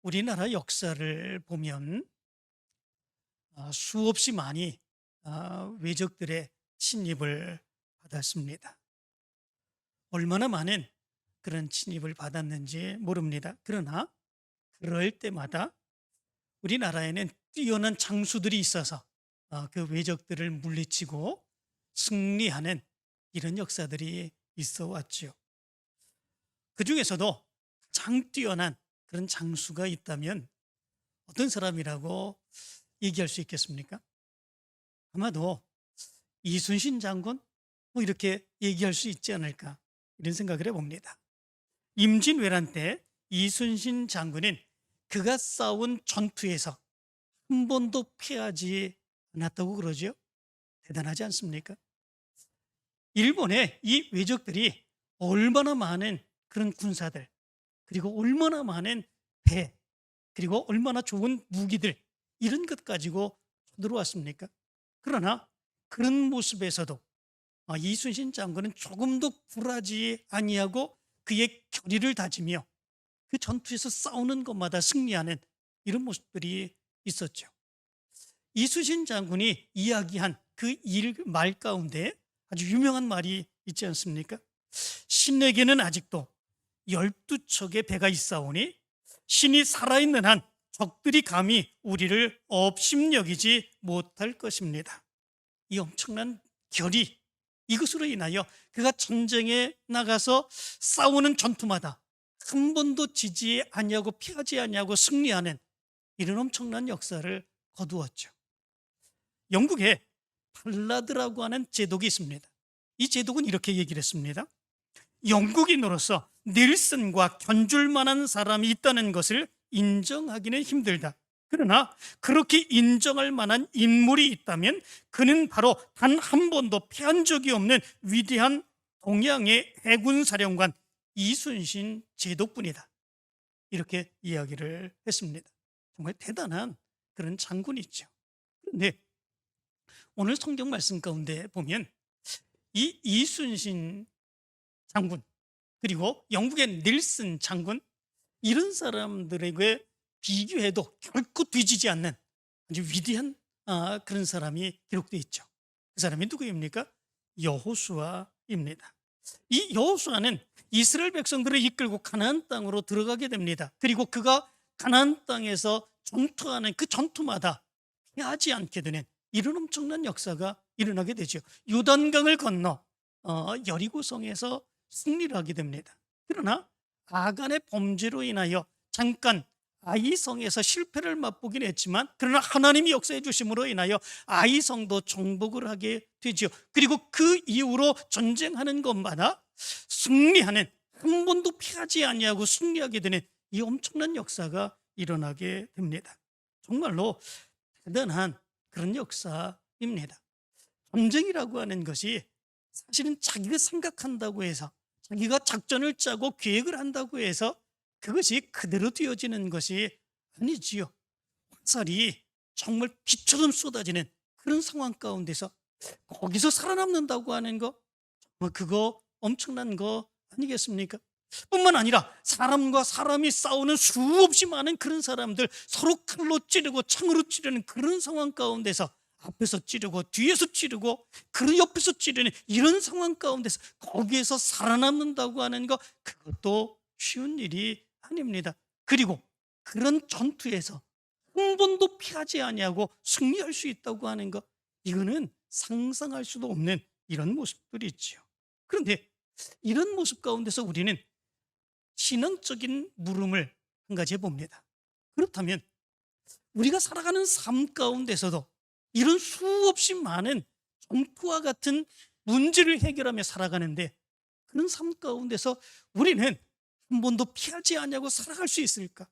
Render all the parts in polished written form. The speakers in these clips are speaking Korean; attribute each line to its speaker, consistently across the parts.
Speaker 1: 우리나라 역사를 보면 수없이 많이 외적들의 침입을 받았습니다. 얼마나 많은 그런 침입을 받았는지 모릅니다. 그러나 그럴 때마다 우리나라에는 뛰어난 장수들이 있어서 그 외적들을 물리치고 승리하는 이런 역사들이 있어 왔죠. 그 중에서도 가장 뛰어난 그런 장수가 있다면 어떤 사람이라고 얘기할 수 있겠습니까? 아마도 이순신 장군 이렇게 얘기할 수 있지 않을까 이런 생각을 해봅니다. 임진왜란 때 이순신 장군은 그가 싸운 전투에서 한 번도 패하지 않았다고 그러죠. 대단하지 않습니까? 일본의 이 외적들이 얼마나 많은 그런 군사들, 그리고 얼마나 많은 배, 그리고 얼마나 좋은 무기들, 이런 것 가지고 들어왔습니까? 그러나 그런 모습에서도 이순신 장군은 조금도 굴하지 아니하고 그의 결의를 다지며 그 전투에서 싸우는 것마다 승리하는 이런 모습들이 있었죠. 이순신 장군이 이야기한 그 일 말 가운데 아주 유명한 말이 있지 않습니까? 신에게는 아직도 12척의 배가 있사오니 신이 살아있는 한 적들이 감히 우리를 업심여기지 못할 것입니다. 이 엄청난 결의, 이것으로 인하여 그가 전쟁에 나가서 싸우는 전투마다 한 번도 지지 아니하고 피하지 아니하고 승리하는 이런 엄청난 역사를 거두었죠. 영국에 발라드라고 하는 제독이 있습니다. 이 제독은 이렇게 얘기를 했습니다. 영국인으로서 닐슨과 견줄 만한 사람이 있다는 것을 인정하기는 힘들다. 그러나 그렇게 인정할 만한 인물이 있다면 그는 바로 단 한 번도 패한 적이 없는 위대한 동양의 해군 사령관 이순신 제독뿐이다. 이렇게 이야기를 했습니다. 정말 대단한 그런 장군이죠. 그런데 오늘 성경 말씀 가운데 보면 이 이순신 장군, 그리고 영국의 닐슨 장군, 이런 사람들에게 비교해도 결코 뒤지지 않는 아주 위대한 그런 사람이 기록되어 있죠. 그 사람이 누구입니까? 여호수아입니다. 이 여호수아는 이스라엘 백성들을 이끌고 가나안 땅으로 들어가게 됩니다. 그리고 그가 가나안 땅에서 전투하는 그 전투마다 피하지 않게 되는 이런 엄청난 역사가 일어나게 되죠. 요단강을 건너 여리고성에서 승리를 하게 됩니다. 그러나 아간의 범죄로 인하여 잠깐 아이성에서 실패를 맛보긴 했지만, 그러나 하나님이 역사해 주심으로 인하여 아이성도 정복을 하게 되죠. 그리고 그 이후로 전쟁하는 것마다 승리하는, 한 번도 피하지 아니하고 승리하게 되는 이 엄청난 역사가 일어나게 됩니다. 정말로 대단한 그런 역사입니다. 전쟁이라고 하는 것이 사실은 자기가 생각한다고 해서, 자기가 작전을 짜고 계획을 한다고 해서 그것이 그대로 되어지는 것이 아니지요. 화살이 정말 비처럼 쏟아지는 그런 상황 가운데서 거기서 살아남는다고 하는 거, 정말 그거 엄청난 거 아니겠습니까? 뿐만 아니라 사람과 사람이 싸우는 수없이 많은 그런 사람들, 서로 칼로 찌르고 창으로 찌르는 그런 상황 가운데서 앞에서 찌르고 뒤에서 찌르고 그 옆에서 찌르는 이런 상황 가운데서 거기에서 살아남는다고 하는 거, 그것도 쉬운 일이 아닙니다. 그리고 그런 전투에서 한 번도 피하지 아니하고 승리할 수 있다고 하는 것, 이거는 상상할 수도 없는 이런 모습들이 있죠. 그런데 이런 모습 가운데서 우리는 신앙적인 물음을 한 가지 해봅니다. 그렇다면 우리가 살아가는 삶 가운데서도 이런 수없이 많은 전투와 같은 문제를 해결하며 살아가는데, 그런 삶 가운데서 우리는 한 번도 피하지 않냐고 살아갈 수 있을까?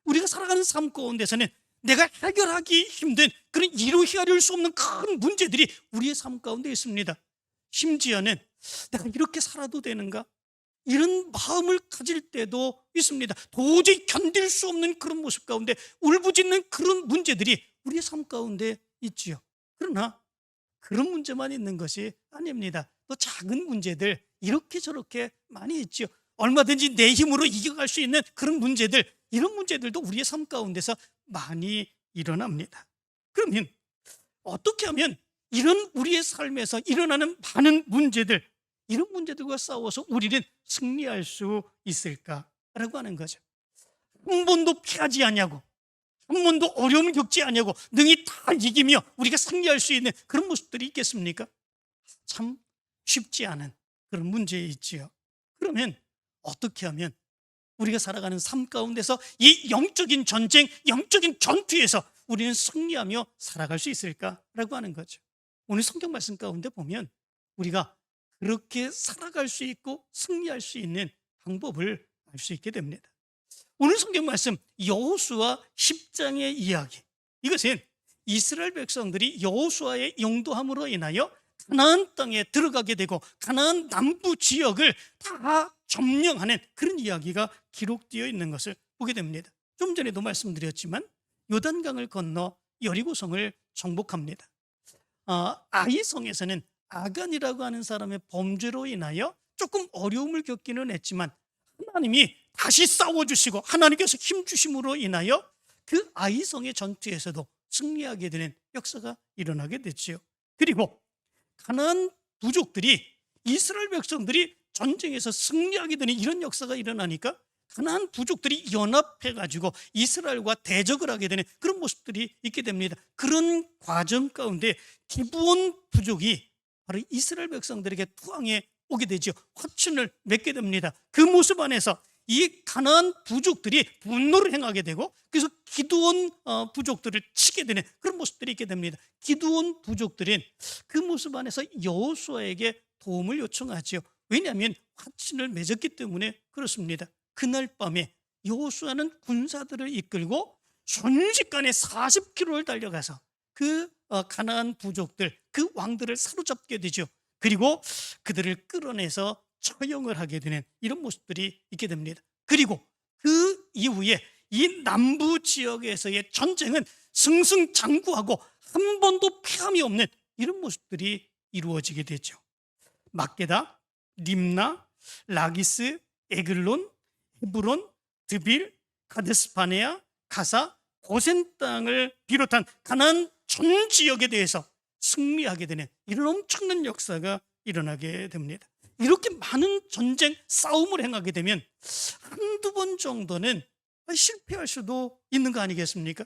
Speaker 1: 우리가 살아가는 삶 가운데서는 내가 해결하기 힘든 그런 이루 헤아릴 수 없는 큰 문제들이 우리의 삶 가운데 있습니다. 심지어는 내가 이렇게 살아도 되는가? 이런 마음을 가질 때도 있습니다. 도저히 견딜 수 없는 그런 모습 가운데 울부짖는 그런 문제들이 우리의 삶 가운데 있지요. 그러나 그런 문제만 있는 것이 아닙니다. 또 작은 문제들 이렇게 저렇게 많이 있지요. 얼마든지 내 힘으로 이겨갈 수 있는 그런 문제들, 이런 문제들도 우리의 삶 가운데서 많이 일어납니다. 그러면 어떻게 하면 이런 우리의 삶에서 일어나는 많은 문제들, 이런 문제들과 싸워서 우리는 승리할 수 있을까라고 하는 거죠. 한 번도 피하지 않냐고, 한 번도 어려움을 겪지 않냐고 능히 다 이기며 우리가 승리할 수 있는 그런 모습들이 있겠습니까? 참 쉽지 않은 그런 문제 있지요. 그러면 어떻게 하면 우리가 살아가는 삶 가운데서 이 영적인 전쟁, 영적인 전투에서 우리는 승리하며 살아갈 수 있을까라고 하는 거죠. 오늘 성경 말씀 가운데 보면 우리가 그렇게 살아갈 수 있고 승리할 수 있는 방법을 알 수 있게 됩니다. 오늘 성경 말씀 여호수아 10장의 이야기, 이것은 이스라엘 백성들이 여호수아의 용도함으로 인하여 가나안 땅에 들어가게 되고 가나안 남부 지역을 다 점령하는 그런 이야기가 기록되어 있는 것을 보게 됩니다. 좀 전에도 말씀드렸지만 요단강을 건너 여리고성을 정복합니다. 아이성에서는 아간이라고 하는 사람의 범죄로 인하여 조금 어려움을 겪기는 했지만 하나님이 다시 싸워주시고 하나님께서 힘주심으로 인하여 그 아이성의 전투에서도 승리하게 되는 역사가 일어나게 됐지요. 그리고 가나안 부족들이 이스라엘 백성들이 전쟁에서 승리하게 되는 이런 역사가 일어나니까 가나안 부족들이 연합해가지고 이스라엘과 대적을 하게 되는 그런 모습들이 있게 됩니다. 그런 과정 가운데 기브온 부족이 바로 이스라엘 백성들에게 투항해 오게 되죠. 화친을 맺게 됩니다. 그 모습 안에서 이 가나안 부족들이 분노를 행하게 되고 그래서 기드온 부족들을 치게 되는 그런 모습들이 있게 됩니다. 기드온 부족들은 그 모습 안에서 여호수아에게 도움을 요청하죠. 왜냐하면 화친을 맺었기 때문에 그렇습니다. 그날 밤에 여호수아는 군사들을 이끌고 순식간에 40km를 달려가서 그 가나안 부족들, 그 왕들을 사로잡게 되죠. 그리고 그들을 끌어내서 처형을 하게 되는 이런 모습들이 있게 됩니다. 그리고 그 이후에 이 남부 지역에서의 전쟁은 승승장구하고 한 번도 피함이 없는 이런 모습들이 이루어지게 되죠. 막게다, 림나, 라기스, 에글론, 헤브론, 드빌, 가데스바네아, 가사, 고센 땅을 비롯한 가나안 전 지역에 대해서 승리하게 되는 이런 엄청난 역사가 일어나게 됩니다. 이렇게 많은 전쟁 싸움을 행하게 되면 한두 번 정도는 실패할 수도 있는 거 아니겠습니까?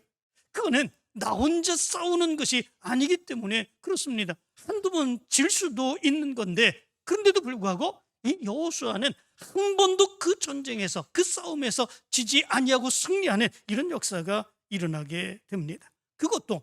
Speaker 1: 그거는 나 혼자 싸우는 것이 아니기 때문에 그렇습니다. 한두 번 질 수도 있는 건데 그런데도 불구하고 이 여호수아는 한 번도 그 전쟁에서 그 싸움에서 지지 아니하고 승리하는 이런 역사가 일어나게 됩니다. 그것도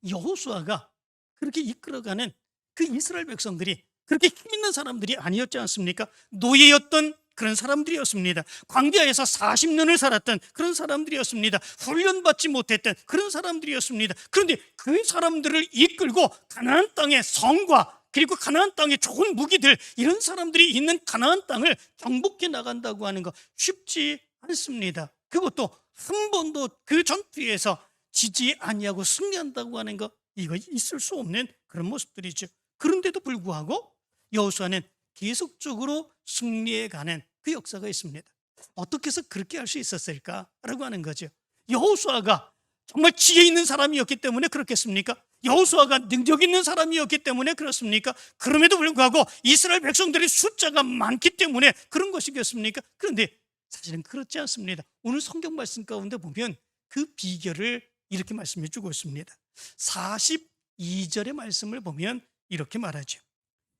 Speaker 1: 여호수아가 그렇게 이끌어가는 그 이스라엘 백성들이 그렇게 힘 있는 사람들이 아니었지 않습니까? 노예였던 그런 사람들이었습니다. 광야에서 40년을 살았던 그런 사람들이었습니다. 훈련받지 못했던 그런 사람들이었습니다. 그런데 그 사람들을 이끌고 가나안 땅의 성과 그리고 가나안 땅의 좋은 무기들, 이런 사람들이 있는 가나안 땅을 정복해 나간다고 하는 거 쉽지 않습니다. 그것도 한 번도 그 전투에서 지지 아니하고 승리한다고 하는 거, 이거 있을 수 없는 그런 모습들이죠. 그런데도 불구하고 여호수아는 계속적으로 승리해가는 그 역사가 있습니다. 어떻게 해서 그렇게 할 수 있었을까라고 하는 거죠. 여호수아가 정말 지혜 있는 사람이었기 때문에 그렇겠습니까? 여호수아가 능력 있는 사람이었기 때문에 그렇습니까? 그럼에도 불구하고 이스라엘 백성들의 숫자가 많기 때문에 그런 것이겠습니까? 그런데 사실은 그렇지 않습니다. 오늘 성경 말씀 가운데 보면 그 비결을 이렇게 말씀해 주고 있습니다. 42절의 말씀을 보면 이렇게 말하죠.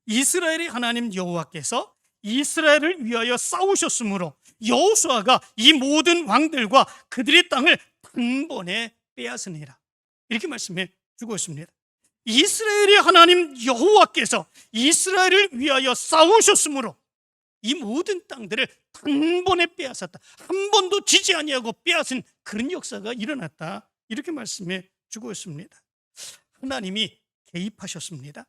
Speaker 1: 이스라엘의 하나님 여호와께서 이스라엘을 위하여 싸우셨으므로 여호수아가 이 모든 왕들과 그들의 땅을 단번에 빼앗으니라. 이렇게 말씀해 주고 있습니다. 이스라엘의 하나님 여호와께서 이스라엘을 위하여 싸우셨으므로 이 모든 땅들을 단번에 빼앗았다. 한 번도 지지 아니하고 빼앗은 그런 역사가 일어났다. 이렇게 말씀해 주고 있습니다. 하나님이 개입하셨습니다.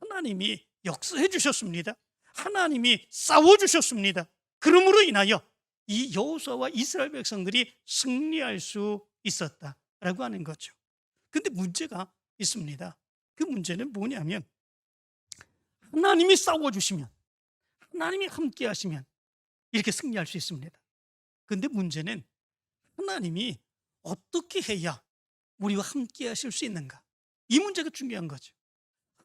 Speaker 1: 하나님이 역사해 주셨습니다. 하나님이 싸워 주셨습니다. 그러므로 인하여 이 여호수아와 이스라엘 백성들이 승리할 수 있었다라고 하는 거죠. 그런데 문제가 있습니다. 그 문제는 뭐냐면 하나님이 싸워 주시면, 하나님이 함께 하시면 이렇게 승리할 수 있습니다. 그런데 문제는 하나님이 어떻게 해야 우리와 함께 하실 수 있는가? 이 문제가 중요한 거죠.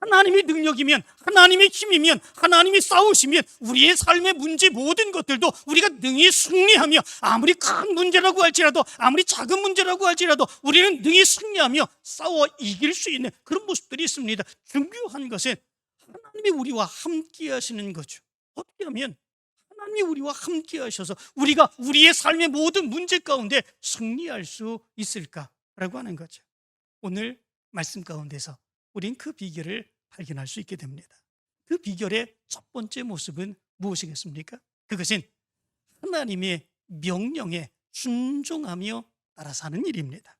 Speaker 1: 하나님의 능력이면, 하나님의 힘이면, 하나님이 싸우시면 우리의 삶의 문제 모든 것들도 우리가 능히 승리하며, 아무리 큰 문제라고 할지라도, 아무리 작은 문제라고 할지라도 우리는 능히 승리하며 싸워 이길 수 있는 그런 모습들이 있습니다. 중요한 것은 하나님이 우리와 함께 하시는 거죠. 어떻게 하면 하나님이 우리와 함께 하셔서 우리가 우리의 삶의 모든 문제 가운데 승리할 수 있을까라고 하는 거죠. 오늘 말씀 가운데서 우린 그 비결을 발견할 수 있게 됩니다. 그 비결의 첫 번째 모습은 무엇이겠습니까? 그것은 하나님의 명령에 순종하며 따라 사는 일입니다.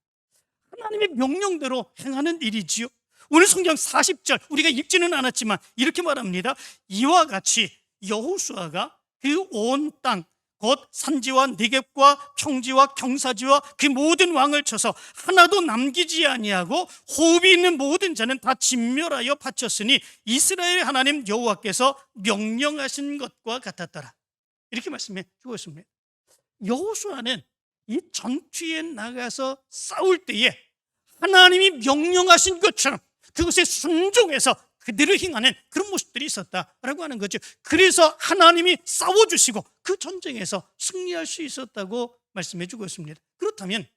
Speaker 1: 하나님의 명령대로 행하는 일이지요. 오늘 성경 40절 우리가 읽지는 않았지만 이렇게 말합니다. 이와 같이 여호수아가 그 온 땅 곧 산지와 네겝과 평지와 경사지와 그 모든 왕을 쳐서 하나도 남기지 아니하고 호흡이 있는 모든 자는 다 진멸하여 바쳤으니 이스라엘 하나님 여호와께서 명령하신 것과 같았더라. 이렇게 말씀해 주었습니다. 여호수아는 이 전투에 나가서 싸울 때에 하나님이 명령하신 것처럼 그것에 순종해서 그대로 행하는 그런 모습들이 있었다라고 하는 거죠. 그래서 하나님이 싸워주시고 그 전쟁에서 승리할 수 있었다고 말씀해 주고 있습니다. 그렇다면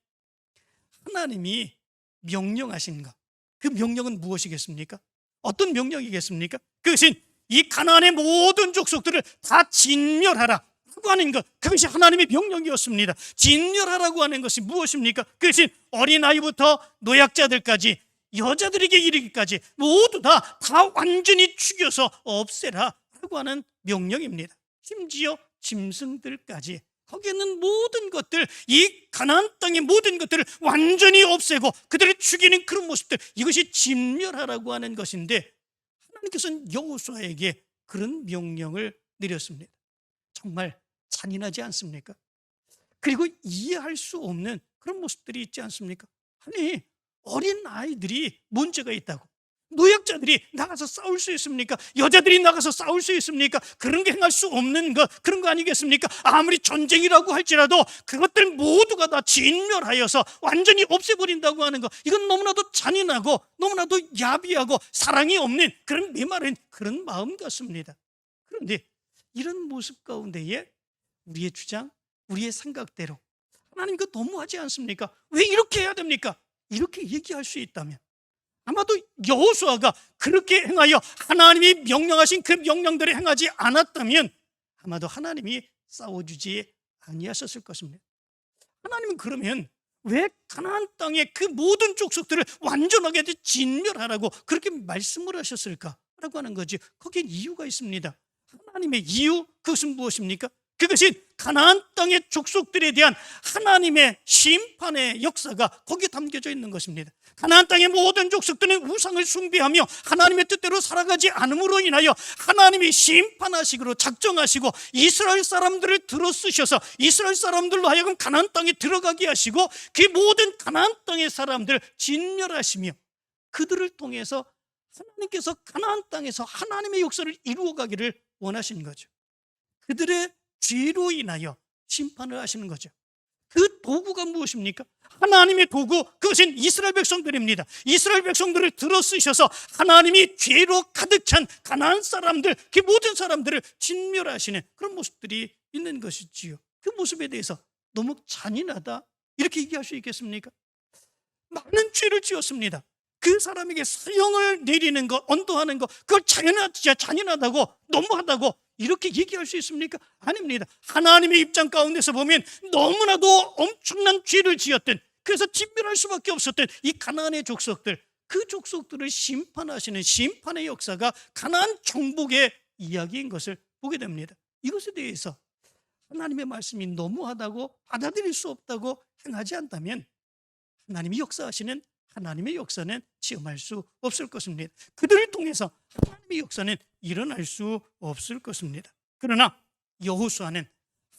Speaker 1: 하나님이 명령하신 것, 그 명령은 무엇이겠습니까? 어떤 명령이겠습니까? 그것은 이 가나안의 모든 족속들을 다 진멸하라 라고 하는 것, 그것이 하나님의 명령이었습니다. 진멸하라고 하는 것이 무엇입니까? 그것은 어린아이부터 노약자들까지 여자들에게 이르기까지 모두 다 완전히 죽여서 없애라 라고 하는 명령입니다. 심지어 짐승들까지, 거기에 있는 모든 것들, 이 가나안 땅의 모든 것들을 완전히 없애고 그들을 죽이는 그런 모습들, 이것이 진멸하라고 하는 것인데 하나님께서는 여호수아에게 그런 명령을 내렸습니다. 정말 잔인하지 않습니까? 그리고 이해할 수 없는 그런 모습들이 있지 않습니까? 아니, 어린 아이들이 문제가 있다고, 노약자들이 나가서 싸울 수 있습니까? 여자들이 나가서 싸울 수 있습니까? 그런 게 행할 수 없는 것, 그런 거 아니겠습니까? 아무리 전쟁이라고 할지라도 그것들 모두가 다 진멸하여서 완전히 없애버린다고 하는 것, 이건 너무나도 잔인하고 너무나도 야비하고 사랑이 없는 그런 메마른 그런 마음 같습니다. 그런데 이런 모습 가운데에 우리의 주장, 우리의 생각대로 하나님 그거 너무하지 않습니까? 왜 이렇게 해야 됩니까? 이렇게 얘기할 수 있다면 아마도 여호수아가 그렇게 행하여 하나님이 명령하신 그 명령대로 행하지 않았다면 아마도 하나님이 싸워주지 아니하셨을 것입니다. 하나님은 그러면 왜 가나안 땅의 그 모든 족속들을 완전하게 진멸하라고 그렇게 말씀을 하셨을까라고 하는 거지. 거기에 이유가 있습니다. 하나님의 이유, 그것은 무엇입니까? 그것이 가나안 땅의 족속들에 대한 하나님의 심판의 역사가 거기에 담겨져 있는 것입니다. 가나안 땅의 모든 족속들은 우상을 숭배하며 하나님의 뜻대로 살아가지 않음으로 인하여 하나님이 심판하시기로 작정하시고 이스라엘 사람들을 들어쓰셔서 이스라엘 사람들로 하여금 가나안 땅에 들어가게 하시고 그 모든 가나안 땅의 사람들을 진멸하시며 그들을 통해서 하나님께서 가나안 땅에서 하나님의 역사를 이루어가기를 원하시는 거죠. 그들의 죄로 인하여 심판을 하시는 거죠. 그 도구가 무엇입니까? 하나님의 도구, 그것은 이스라엘 백성들입니다. 이스라엘 백성들을 들어쓰셔서 하나님이 죄로 가득 찬 가나안 사람들, 그 모든 사람들을 진멸하시는 그런 모습들이 있는 것이지요. 그 모습에 대해서 너무 잔인하다 이렇게 얘기할 수 있겠습니까? 많은 죄를 지었습니다. 그 사람에게 사형을 내리는 것, 언도하는 것, 그걸 잔인하다고, 너무하다고 이렇게 얘기할 수 있습니까? 아닙니다. 하나님의 입장 가운데서 보면 너무나도 엄청난 죄를 지었던, 그래서 진멸할 수밖에 없었던 이 가나안의 족속들, 그 족속들을 심판하시는 심판의 역사가 가나안 정복의 이야기인 것을 보게 됩니다. 이것에 대해서 하나님의 말씀이 너무하다고 받아들일 수 없다고 행하지 않다면 하나님이 역사하시는 하나님의 역사는 체험할 수 없을 것입니다. 그들을 통해서 하나님의 역사는 일어날 수 없을 것입니다. 그러나 여호수아는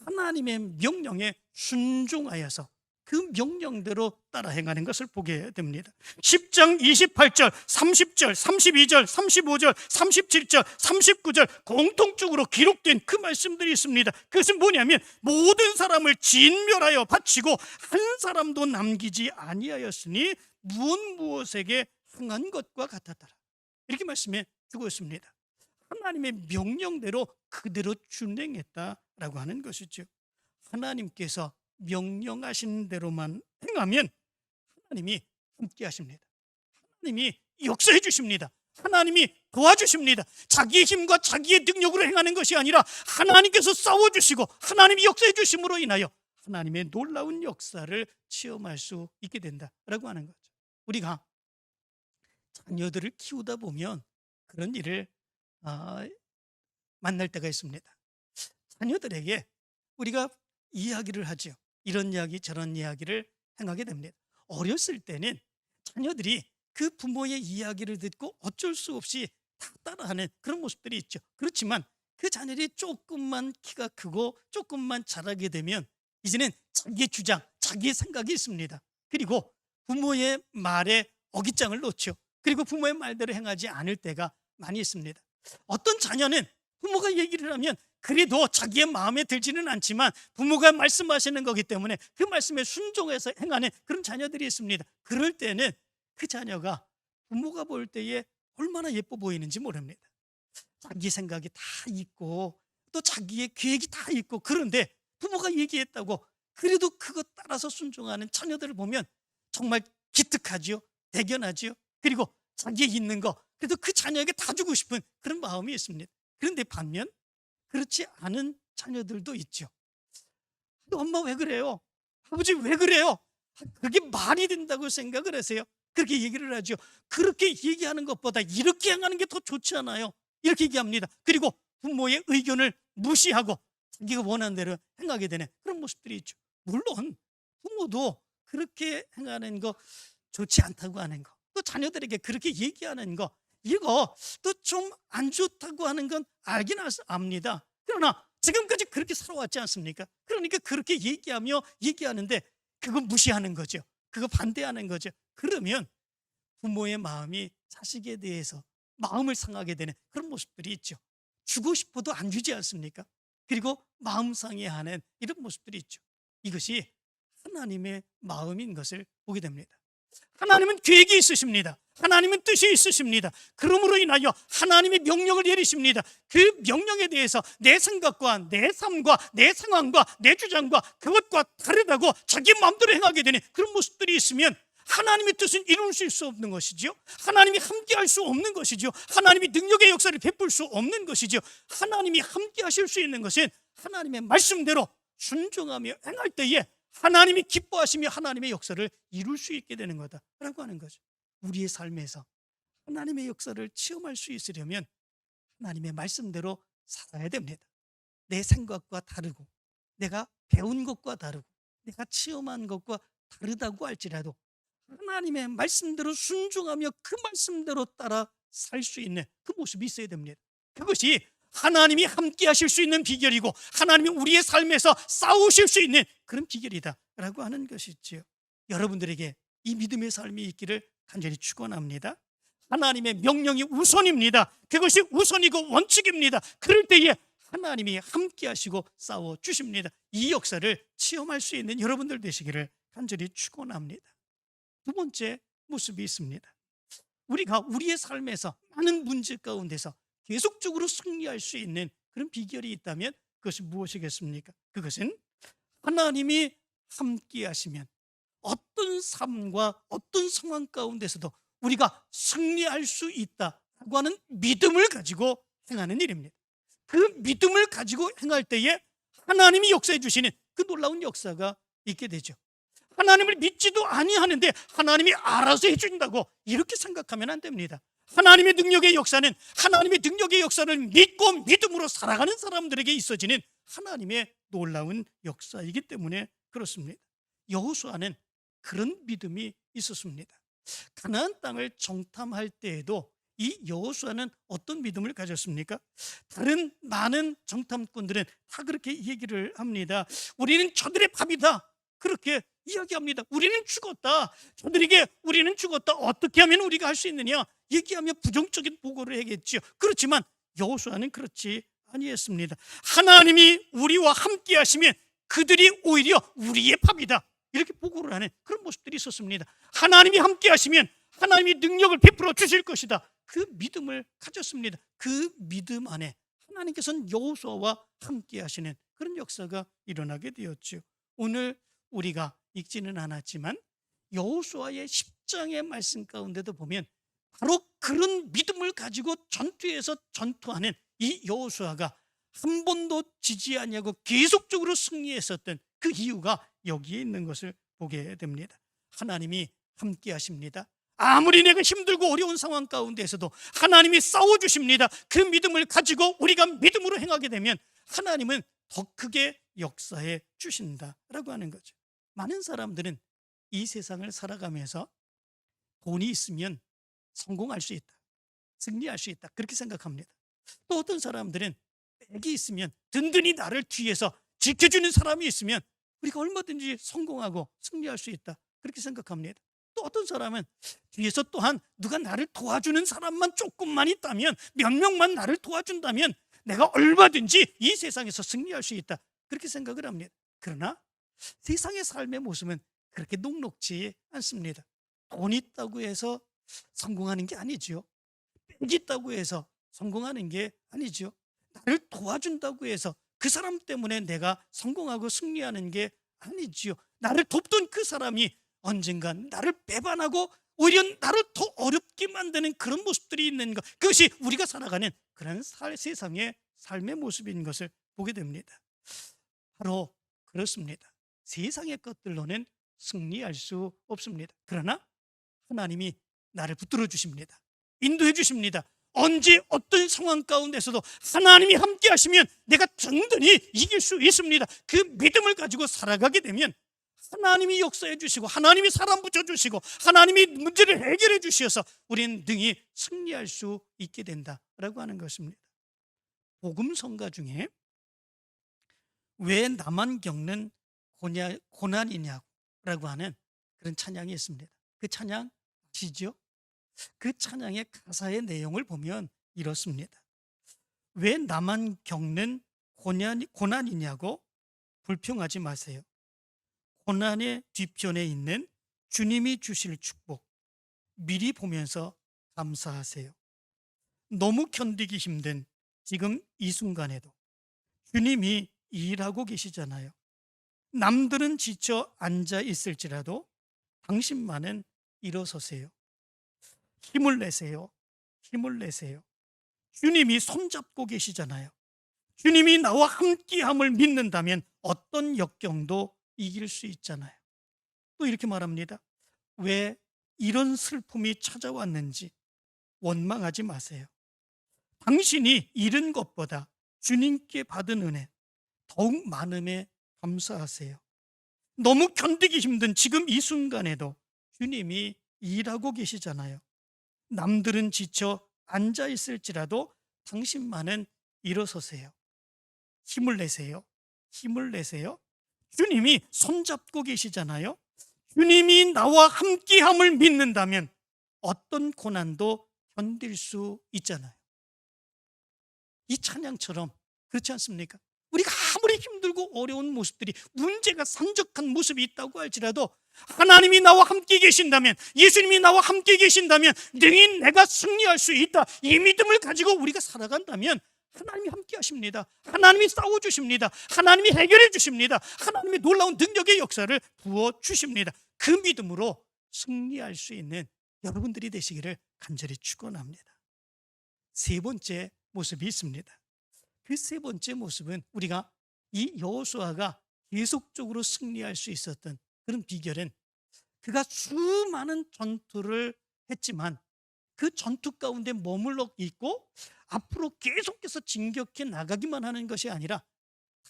Speaker 1: 하나님의 명령에 순종하여서 그 명령대로 따라 행하는 것을 보게 됩니다. 10장 28절, 30절, 32절, 35절, 37절, 39절 공통적으로 기록된 그 말씀들이 있습니다. 그것은 뭐냐면 모든 사람을 진멸하여 바치고 한 사람도 남기지 아니하였으니 무엇에게 행한 것과 같았더라. 이렇게 말씀해 주고 있습니다. 하나님의 명령대로 그대로 준행했다라고 하는 것이죠. 하나님께서 명령하신 대로만 행하면 하나님이 함께 하십니다. 하나님이 역사해 주십니다. 하나님이 도와주십니다. 자기의 힘과 자기의 능력으로 행하는 것이 아니라 하나님께서 싸워주시고 하나님이 역사해 주심으로 인하여 하나님의 놀라운 역사를 체험할 수 있게 된다라고 하는 거죠. 우리가 자녀들을 키우다 보면 그런 일을 만날 때가 있습니다. 자녀들에게 우리가 이야기를 하죠. 이런 이야기 저런 이야기를 행하게 됩니다. 어렸을 때는 자녀들이 그 부모의 이야기를 듣고 어쩔 수 없이 다 따라하는 그런 모습들이 있죠. 그렇지만 그 자녀들이 조금만 키가 크고 조금만 자라게 되면 이제는 자기의 주장, 자기의 생각이 있습니다. 그리고 부모의 말에 어깃장을 놓죠. 그리고 부모의 말대로 행하지 않을 때가 많이 있습니다. 어떤 자녀는 부모가 얘기를 하면 그래도 자기의 마음에 들지는 않지만 부모가 말씀하시는 거기 때문에 그 말씀에 순종해서 행하는 그런 자녀들이 있습니다. 그럴 때는 그 자녀가 부모가 볼 때에 얼마나 예뻐 보이는지 모릅니다. 자기 생각이 다 있고 또 자기의 계획이 다 있고, 그런데 부모가 얘기했다고 그래도 그것 따라서 순종하는 자녀들을 보면 정말 기특하지요, 대견하지요. 그리고 자기의 있는 거 그래도 그 자녀에게 다 주고 싶은 그런 마음이 있습니다. 그런데 반면 그렇지 않은 자녀들도 있죠. 엄마 왜 그래요? 아버지 왜 그래요? 그게 말이 된다고 생각을 하세요? 그렇게 얘기를 하죠. 그렇게 얘기하는 것보다 이렇게 행하는 게 더 좋지 않아요? 이렇게 얘기합니다. 그리고 부모의 의견을 무시하고 자기가 원하는 대로 행하게 되는 그런 모습들이 있죠. 물론 부모도 그렇게 행하는 거 좋지 않다고 하는 거, 또 자녀들에게 그렇게 얘기하는 거, 이거 또 좀 안 좋다고 하는 건 알긴 압니다. 그러나 지금까지 그렇게 살아왔지 않습니까? 그러니까 그렇게 얘기하는데 그거 무시하는 거죠. 그거 반대하는 거죠. 그러면 부모의 마음이 자식에 대해서 마음을 상하게 되는 그런 모습들이 있죠. 주고 싶어도 안 주지 않습니까? 그리고 마음 상해하는 이런 모습들이 있죠. 이것이 하나님의 마음인 것을 보게 됩니다. 하나님은 계획이 있으십니다. 하나님은 뜻이 있으십니다. 그러므로 인하여 하나님의 명령을 내리십니다. 그 명령에 대해서 내 생각과 내 삶과 내 상황과 내 주장과 그것과 다르다고 자기 마음대로 행하게 되는 그런 모습들이 있으면 하나님의 뜻은 이룰 수 없는 것이죠. 하나님이 함께할 수 없는 것이죠. 하나님이 능력의 역사를 베풀 수 없는 것이죠. 하나님이 함께하실 수 있는 것은 하나님의 말씀대로 순종하며 행할 때에 하나님이 기뻐하시며 하나님의 역사를 이룰 수 있게 되는 거다라고 하는 거죠. 우리의 삶에서 하나님의 역사를 체험할 수 있으려면 하나님의 말씀대로 살아야 됩니다. 내 생각과 다르고 내가 배운 것과 다르고 내가 체험한 것과 다르다고 할지라도 하나님의 말씀대로 순종하며 그 말씀대로 따라 살 수 있는 그 모습이 있어야 됩니다. 그것이 하나님이 함께 하실 수 있는 비결이고 하나님이 우리의 삶에서 싸우실 수 있는 그런 비결이다라고 하는 것이지요. 여러분들에게 이 믿음의 삶이 있기를 간절히 축원합니다. 하나님의 명령이 우선입니다. 그것이 우선이고 원칙입니다. 그럴 때에 하나님이 함께 하시고 싸워 주십니다. 이 역사를 체험할 수 있는 여러분들 되시기를 간절히 축원합니다. 두 번째 모습이 있습니다. 우리가 우리의 삶에서 많은 문제 가운데서 계속적으로 승리할 수 있는 그런 비결이 있다면 그것이 무엇이겠습니까? 그것은 하나님이 함께 하시면 어떤 삶과 어떤 상황 가운데서도 우리가 승리할 수 있다고 하는 믿음을 가지고 행하는 일입니다. 그 믿음을 가지고 행할 때에 하나님이 역사해 주시는 그 놀라운 역사가 있게 되죠. 하나님을 믿지도 아니하는데 하나님이 알아서 해준다고 이렇게 생각하면 안 됩니다. 하나님의 능력의 역사는 하나님의 능력의 역사를 믿고 믿음으로 살아가는 사람들에게 있어지는 하나님의 놀라운 역사이기 때문에 그렇습니다. 여호수아는 그런 믿음이 있었습니다. 가나안 땅을 정탐할 때에도 이 여호수아는 어떤 믿음을 가졌습니까? 다른 많은 정탐꾼들은 다 그렇게 얘기를 합니다. 우리는 저들의 밥이다, 그렇게 이야기합니다. 우리는 죽었다. 저들에게 우리는 죽었다. 어떻게 하면 우리가 할 수 있느냐? 얘기하며 부정적인 보고를 하겠지요. 그렇지만 여호수아는 그렇지 아니했습니다. 하나님이 우리와 함께 하시면 그들이 오히려 우리의 밥이다. 이렇게 보고를 하는 그런 모습들이 있었습니다. 하나님이 함께 하시면 하나님이 능력을 베풀어 주실 것이다. 그 믿음을 가졌습니다. 그 믿음 안에 하나님께서는 여호수아와 함께 하시는 그런 역사가 일어나게 되었죠. 오늘 우리가 읽지는 않았지만 여호수아의 10장의 말씀 가운데도 보면 바로 그런 믿음을 가지고 전투에서 전투하는 이 여호수아가 한 번도 지지 아니하고 계속적으로 승리했었던 그 이유가 여기에 있는 것을 보게 됩니다. 하나님이 함께 하십니다. 아무리 내가 힘들고 어려운 상황 가운데에서도 하나님이 싸워주십니다. 그 믿음을 가지고 우리가 믿음으로 행하게 되면 하나님은 더 크게 역사해 주신다라고 하는 거죠. 많은 사람들은 이 세상을 살아가면서 돈이 있으면 성공할 수 있다, 승리할 수 있다, 그렇게 생각합니다. 또 어떤 사람들은 백이 있으면, 든든히 나를 뒤에서 지켜주는 사람이 있으면 우리가 얼마든지 성공하고 승리할 수 있다, 그렇게 생각합니다. 또 어떤 사람은 뒤에서 또한 누가 나를 도와주는 사람만 조금만 있다면, 몇 명만 나를 도와준다면 내가 얼마든지 이 세상에서 승리할 수 있다, 그렇게 생각을 합니다. 그러나 세상의 삶의 모습은 그렇게 녹록지 않습니다. 돈 있다고 해서 성공하는 게 아니죠. 빽 있다고 해서 성공하는 게 아니죠. 나를 도와준다고 해서 그 사람 때문에 내가 성공하고 승리하는 게 아니지요. 나를 돕던 그 사람이 언젠간 나를 배반하고 오히려 나를 더 어렵게 만드는 그런 모습들이 있는 것, 그것이 우리가 살아가는 그런 세상의 삶의 모습인 것을 보게 됩니다. 바로 그렇습니다. 세상의 것들로는 승리할 수 없습니다. 그러나 하나님이 나를 붙들어 주십니다. 인도해 주십니다. 언제 어떤 상황 가운데서도 하나님이 함께 하시면 내가 든든히 이길 수 있습니다. 그 믿음을 가지고 살아가게 되면 하나님이 역사해 주시고 하나님이 사람 붙여주시고 하나님이 문제를 해결해 주셔서 우리는 능히 승리할 수 있게 된다라고 하는 것입니다. 복음성가 중에 왜 나만 겪는 고난이냐고 하는 그런 찬양이 있습니다. 그 찬양 아시죠? 그 찬양의 가사의 내용을 보면 이렇습니다. 왜 나만 겪는 고난이냐고 불평하지 마세요. 고난의 뒤편에 있는 주님이 주실 축복 미리 보면서 감사하세요. 너무 견디기 힘든 지금 이 순간에도 주님이 일하고 계시잖아요. 남들은 지쳐 앉아 있을지라도 당신만은 일어서세요. 힘을 내세요. 힘을 내세요. 주님이 손잡고 계시잖아요. 주님이 나와 함께함을 믿는다면 어떤 역경도 이길 수 있잖아요. 또 이렇게 말합니다. 왜 이런 슬픔이 찾아왔는지 원망하지 마세요. 당신이 잃은 것보다 주님께 받은 은혜 더욱 많음에 감사하세요. 너무 견디기 힘든 지금 이 순간에도 주님이 일하고 계시잖아요. 남들은 지쳐 앉아 있을지라도 당신만은 일어서세요. 힘을 내세요. 힘을 내세요. 주님이 손잡고 계시잖아요. 주님이 나와 함께함을 믿는다면 어떤 고난도 견딜 수 있잖아요. 이 찬양처럼 그렇지 않습니까? 우리가 아무리 힘들고 어려운 모습들이, 문제가 산적한 모습이 있다고 할지라도 하나님이 나와 함께 계신다면, 예수님이 나와 함께 계신다면 능히 내가 승리할 수 있다, 이 믿음을 가지고 우리가 살아간다면 하나님이 함께 하십니다. 하나님이 싸워주십니다. 하나님이 해결해 주십니다. 하나님의 놀라운 능력의 역사를 부어주십니다. 그 믿음으로 승리할 수 있는 여러분들이 되시기를 간절히 축원합니다. 세 번째 모습이 있습니다. 그 세 번째 모습은 우리가 이 여호수아가 계속적으로 승리할 수 있었던 그런 비결은 그가 수많은 전투를 했지만 그 전투 가운데 머물러 있고 앞으로 계속해서 진격해 나가기만 하는 것이 아니라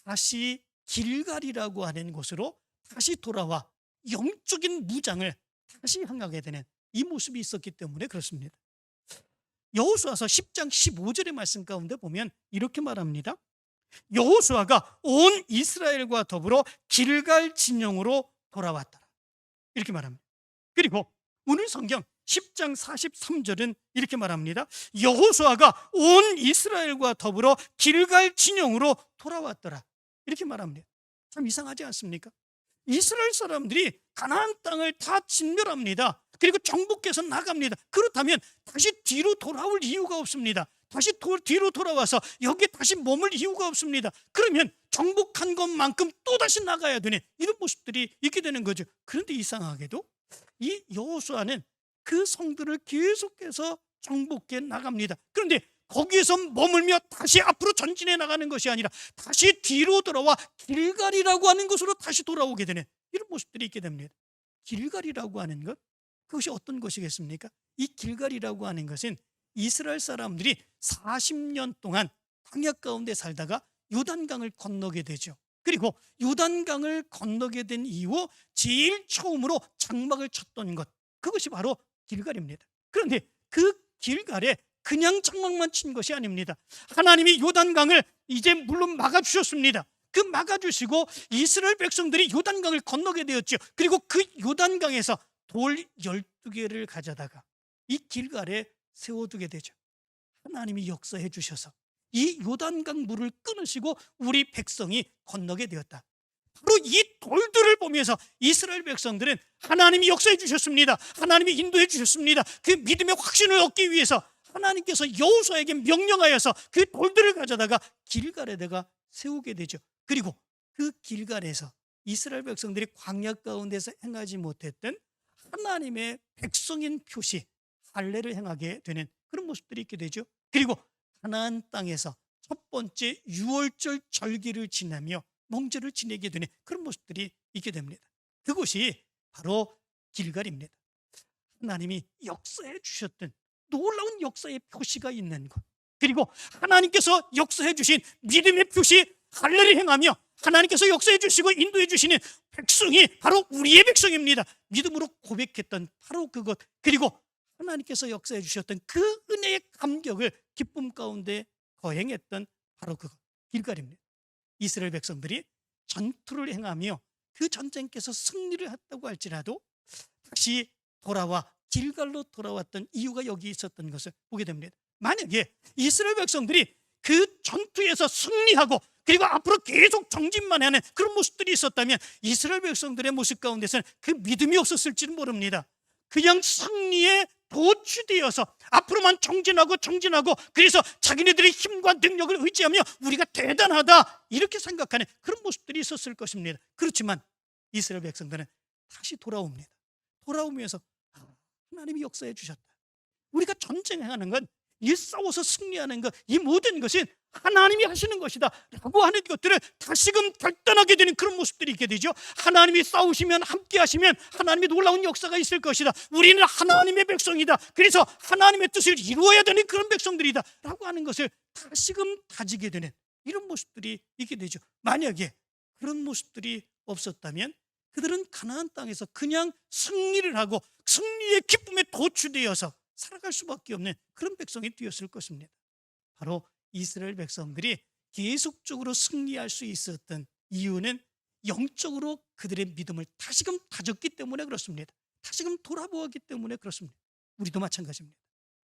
Speaker 1: 다시 길갈이라고 하는 곳으로 다시 돌아와 영적인 무장을 다시 향하게 되는 이 모습이 있었기 때문에 그렇습니다. 여호수아서 10장 15절의 말씀 가운데 보면 이렇게 말합니다. 여호수아가 온 이스라엘과 더불어 길갈 진영으로 돌아왔더라. 이렇게 말합니다. 그리고 오늘 성경 10장 43절은 이렇게 말합니다. 여호수아가 온 이스라엘과 더불어 길갈 진영으로 돌아왔더라. 이렇게 말합니다. 참 이상하지 않습니까? 이스라엘 사람들이 가나안 땅을 다 진멸합니다. 그리고 정복해서 나갑니다. 그렇다면 다시 뒤로 돌아올 이유가 없습니다. 다시 뒤로 돌아와서 여기에 다시 머물 이유가 없습니다. 그러면 정복한 것만큼 또다시 나가야 되는 이런 모습들이 있게 되는 거죠. 그런데 이상하게도 이 여호수아는 그 성들을 계속해서 정복해 나갑니다. 그런데 거기에서 머물며 다시 앞으로 전진해 나가는 것이 아니라 다시 뒤로 돌아와 길갈이라고 하는 곳으로 다시 돌아오게 되는 이런 모습들이 있게 됩니다. 길갈이라고 하는 것, 그것이 어떤 것이겠습니까? 이 길갈이라고 하는 것은 이스라엘 사람들이 40년 동안 광야 가운데 살다가 요단강을 건너게 되죠. 그리고 요단강을 건너게 된 이후 제일 처음으로 장막을 쳤던 것, 그것이 바로 길갈입니다. 그런데 그 길갈에 그냥 장막만 친 것이 아닙니다. 하나님이 요단강을 이제 물론 막아주셨습니다. 그 막아주시고 이스라엘 백성들이 요단강을 건너게 되었죠. 그리고 그 요단강에서 돌 12개를 가져다가 이 길갈에 세워두게 되죠. 하나님이 역사해 주셔서 이 요단강 물을 끊으시고 우리 백성이 건너게 되었다. 바로 이 돌들을 보면서 이스라엘 백성들은 하나님이 역사해 주셨습니다. 하나님이 인도해 주셨습니다. 그 믿음의 확신을 얻기 위해서 하나님께서 여호수아에게 명령하여서 그 돌들을 가져다가 길갈에다가 세우게 되죠. 그리고 그 길갈에서 이스라엘 백성들이 광야 가운데서 행하지 못했던 하나님의 백성인 표시 할례를 행하게 되는 그런 모습들이 있게 되죠. 그리고 가나안 땅에서 첫 번째 유월절 절기를 지나며 명절을 지내게 되는 그런 모습들이 있게 됩니다. 그것이 바로 길갈입니다. 하나님이 역사해 주셨던 놀라운 역사의 표시가 있는 것, 그리고 하나님께서 역사해 주신 믿음의 표시 할례를 행하며 하나님께서 역사해 주시고 인도해 주시는 백성이 바로 우리의 백성입니다. 믿음으로 고백했던 바로 그것, 그리고 하나님께서 역사해 주셨던 그 은혜의 감격을 기쁨 가운데 거행했던 바로 그것, 길갈입니다. 이스라엘 백성들이 전투를 행하며 그 전쟁께서 승리를 했다고 할지라도 다시 돌아와 길갈로 돌아왔던 이유가 여기 있었던 것을 보게 됩니다. 만약에 이스라엘 백성들이 그 전투에서 승리하고 그리고 앞으로 계속 정진만 하는 그런 모습들이 있었다면 이스라엘 백성들의 모습 가운데서는 그 믿음이 없었을지는 모릅니다. 그냥 승리에 도취되어서 앞으로만 정진하고 그래서 자기네들의 힘과 능력을 의지하며 우리가 대단하다 이렇게 생각하는 그런 모습들이 있었을 것입니다. 그렇지만 이스라엘 백성들은 다시 돌아옵니다. 돌아오면서 하나님이 역사해 주셨다. 우리가 전쟁하는 건, 이 싸워서 승리하는 것, 이 모든 것은 하나님이 하시는 것이다 라고 하는 것들을 다시금 결단하게 되는 그런 모습들이 있게 되죠. 하나님이 싸우시면, 함께 하시면 하나님의 놀라운 역사가 있을 것이다. 우리는 하나님의 백성이다. 그래서 하나님의 뜻을 이루어야 되는 그런 백성들이다 라고 하는 것을 다시금 다지게 되는 이런 모습들이 있게 되죠. 만약에 그런 모습들이 없었다면 그들은 가나안 땅에서 그냥 승리를 하고 승리의 기쁨에 도취되어서 살아갈 수밖에 없는 그런 백성이 되었을 것입니다. 바로 이스라엘 백성들이 계속적으로 승리할 수 있었던 이유는 영적으로 그들의 믿음을 다시금 다졌기 때문에 그렇습니다. 다시금 돌아보았기 때문에 그렇습니다. 우리도 마찬가지입니다.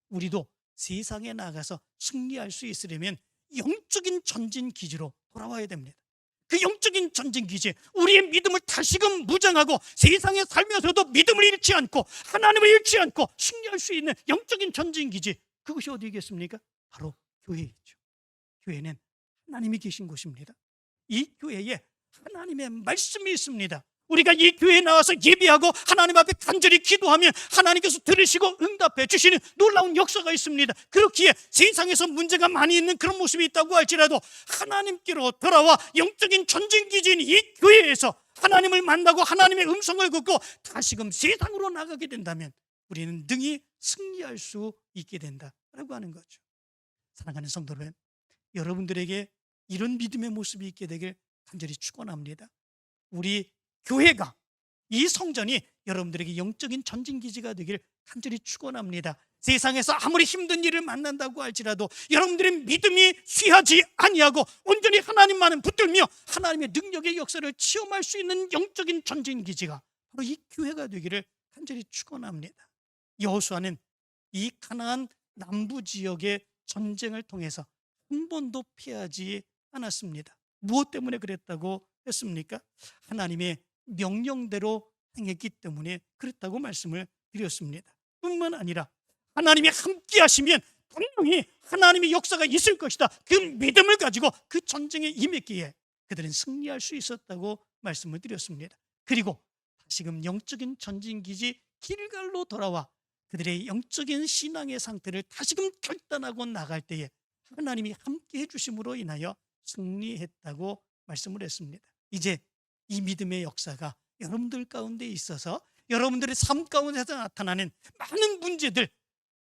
Speaker 1: 우리도 세상에 나가서 승리할 수 있으려면 영적인 전진 기지로 돌아와야 됩니다. 그 영적인 전진 기지, 우리의 믿음을 다시금 무장하고 세상에 살면서도 믿음을 잃지 않고 하나님을 잃지 않고 승리할 수 있는 영적인 전진 기지, 그것이 어디겠습니까? 바로 교회이죠. 교회는 하나님이 계신 곳입니다. 이 교회에 하나님의 말씀이 있습니다. 우리가 이 교회에 나와서 예배하고 하나님 앞에 간절히 기도하면 하나님께서 들으시고 응답해 주시는 놀라운 역사가 있습니다. 그렇기에 세상에서 문제가 많이 있는 그런 모습이 있다고 할지라도 하나님께로 돌아와 영적인 전진기지인 이 교회에서 하나님을 만나고 하나님의 음성을 듣고 다시금 세상으로 나가게 된다면 우리는 능히 승리할 수 있게 된다라고 하는 거죠. 사랑하는 성도 여러분, 여러분들에게 이런 믿음의 모습이 있게 되길 간절히 축원합니다. 우리 교회가, 이 성전이 여러분들에게 영적인 전진기지가 되길 간절히 축원합니다. 세상에서 아무리 힘든 일을 만난다고 할지라도 여러분들의 믿음이 쇠하지 아니하고 온전히 하나님만을 붙들며 하나님의 능력의 역사를 체험할 수 있는 영적인 전진기지가 바로 이 교회가 되기를 간절히 축원합니다. 여호수아는 이 가나안 남부 지역의 전쟁을 통해서 한 번도 피하지 않았습니다. 무엇 때문에 그랬다고 했습니까? 하나님의 명령대로 행했기 때문에 그랬다고 말씀을 드렸습니다. 뿐만 아니라 하나님이 함께 하시면 분명히 하나님의 역사가 있을 것이다, 그 믿음을 가지고 그 전쟁에 임했기에 그들은 승리할 수 있었다고 말씀을 드렸습니다. 그리고 다시금 영적인 전진기지 길갈로 돌아와 그들의 영적인 신앙의 상태를 다시금 결단하고 나갈 때에 하나님이 함께 해주심으로 인하여 승리했다고 말씀을 했습니다. 이제 이 믿음의 역사가 여러분들 가운데 있어서 여러분들의 삶 가운데서 나타나는 많은 문제들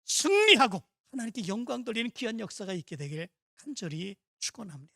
Speaker 1: 승리하고 하나님께 영광 돌리는 귀한 역사가 있게 되길 간절히 축원합니다.